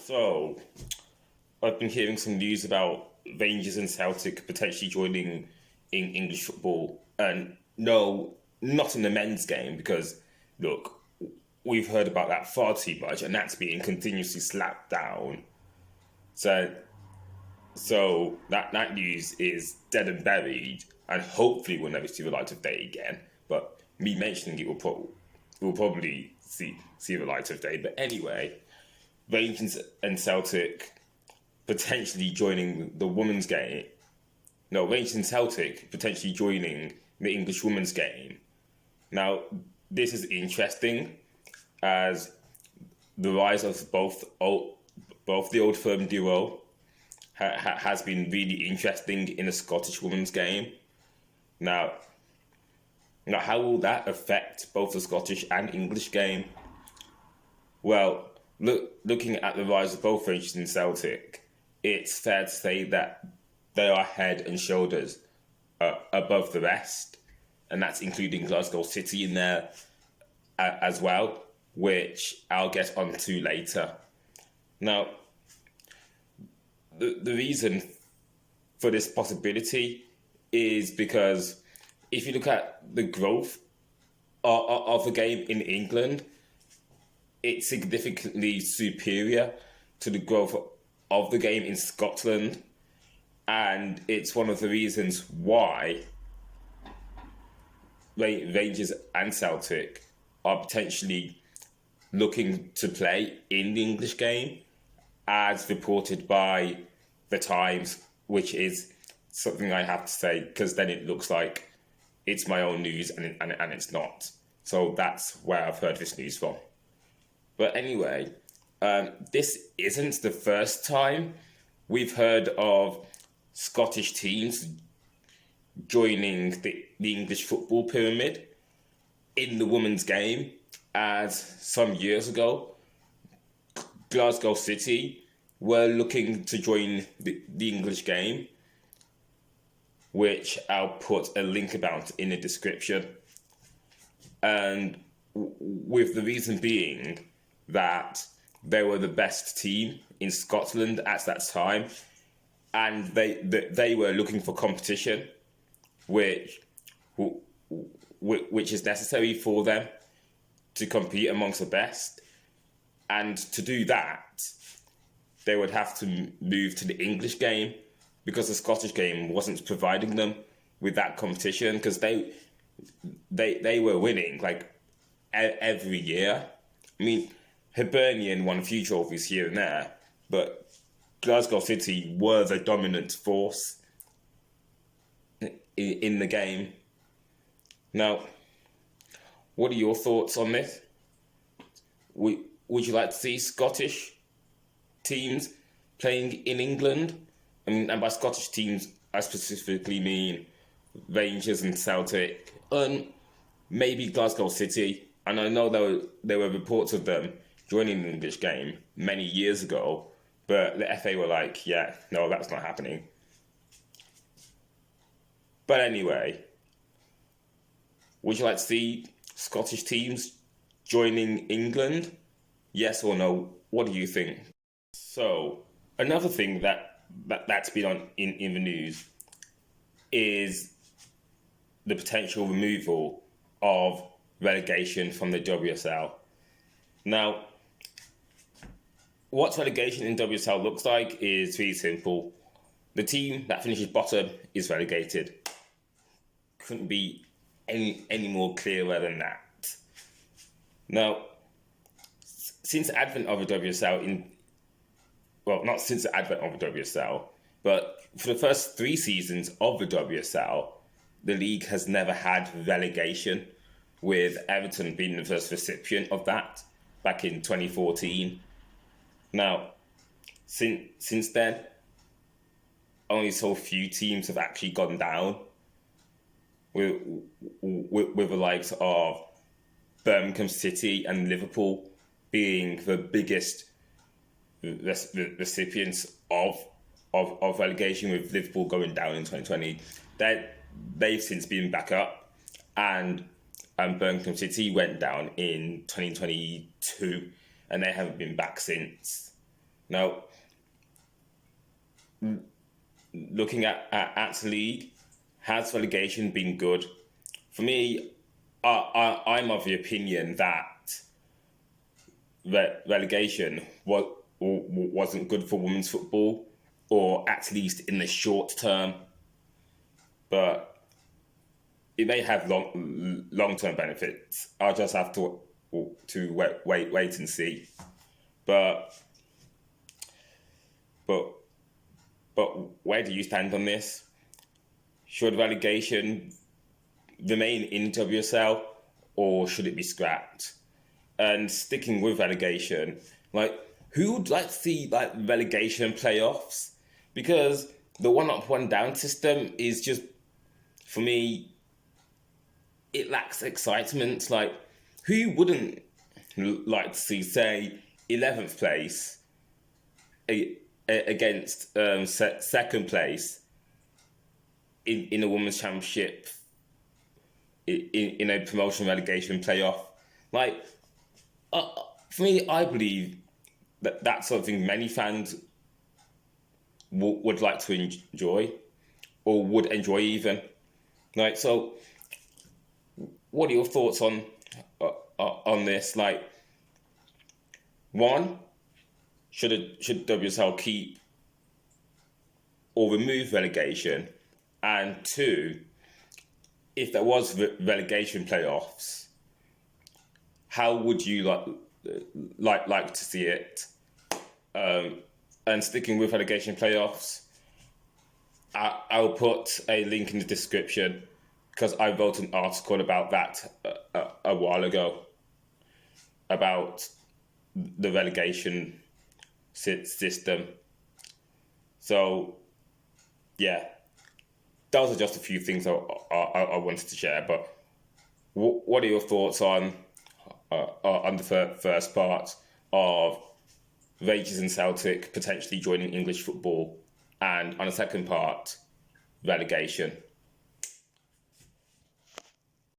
So, I've been hearing some news about Rangers and Celtic potentially joining in English football. And no, not in the men's game, because, look, we've heard about that far too much, and that's being continuously slapped down. So, so that news is dead and buried, and hopefully we'll never see the light of day again. But me mentioning it will probably see the light of day. But anyway, Rangers and Celtic potentially joining the women's game. No, Rangers and Celtic potentially joining the English women's game. Now, this is interesting as the rise of both the old firm duo has been really interesting in the Scottish women's game. Now, now, how will that affect both the Scottish and English game? Well, looking at the rise of both Rangers and Celtic, it's fair to say that they are head and shoulders above the rest, and that's including Glasgow City in there as well, which I'll get onto later. Now, the reason for this possibility is because if you look at the growth of the game in England, it's significantly superior to the growth of the game in Scotland, and it's one of the reasons why Rangers and Celtic are potentially looking to play in the English game, as reported by the Times, which is something I have to say, because then it looks like it's my own news, and it's not. So that's where I've heard this news from. But anyway, this isn't the first time we've heard of Scottish teams joining the English football pyramid in the women's game, as some years ago, Glasgow City were looking to join the English game, which I'll put a link about in the description. And with the reason being that they were the best team in Scotland at that time, and they were looking for competition, which is necessary for them to compete amongst the best. And to do that, they would have to move to the English game, because the Scottish game wasn't providing them with that competition, because they were winning like every year. I mean, Hibernian won a few trophies here and there, but Glasgow City were the dominant force in the game. Now, what are your thoughts on this? Would you like to see Scottish teams playing in England? I mean, and by Scottish teams, I specifically mean Rangers and Celtic, and maybe Glasgow City. And I know there were reports of them joining the English game many years ago, but the FA were like, yeah, no, that's not happening. But anyway, would you like to see Scottish teams joining England? Yes or no? What do you think? So, another thing that's been on in the news is the potential removal of relegation from the WSL. Now, what relegation in WSL looks like is really simple. The team that finishes bottom is relegated. Couldn't be any more clearer than that. Now, since the advent of the WSL not since the advent of the WSL, but for the first 3 seasons of the WSL, the league has never had relegation, with Everton being the first recipient of that back in 2014. Now, since then, only so few teams have actually gone down, with the likes of Birmingham City and Liverpool being the biggest recipients of relegation, with Liverpool going down in 2020. They've since been back up, and Birmingham City went down in 2022, and they haven't been back since. Now, looking at the league, has relegation been good? For me, I'm of the opinion that relegation wasn't good for women's football, or at least in the short term. But it may have long term benefits. I'll just have to wait and see. But but but where do you stand on this? Should relegation remain in WSL, or should it be scrapped? And sticking with relegation, like, who would like to see like relegation playoffs? Because the one up, one down system is just, for me, it lacks excitement. Like, who wouldn't like to see, say, 11th place against second place in a women's championship in a promotion relegation playoff? Like, for me, I believe that that's something many fans would like to enjoy, or would enjoy even. Like, so, what are your thoughts on this? Like, one, should WSL keep or remove relegation? And two, if there was relegation playoffs, how would you like to see it? And sticking with relegation playoffs, I'll put a link in the description, because I wrote an article about that a while ago, about the relegation system. So, yeah, those are just a few things I wanted to share. But what are your thoughts on the first part of Rangers and Celtic potentially joining English football, and on the second part, relegation?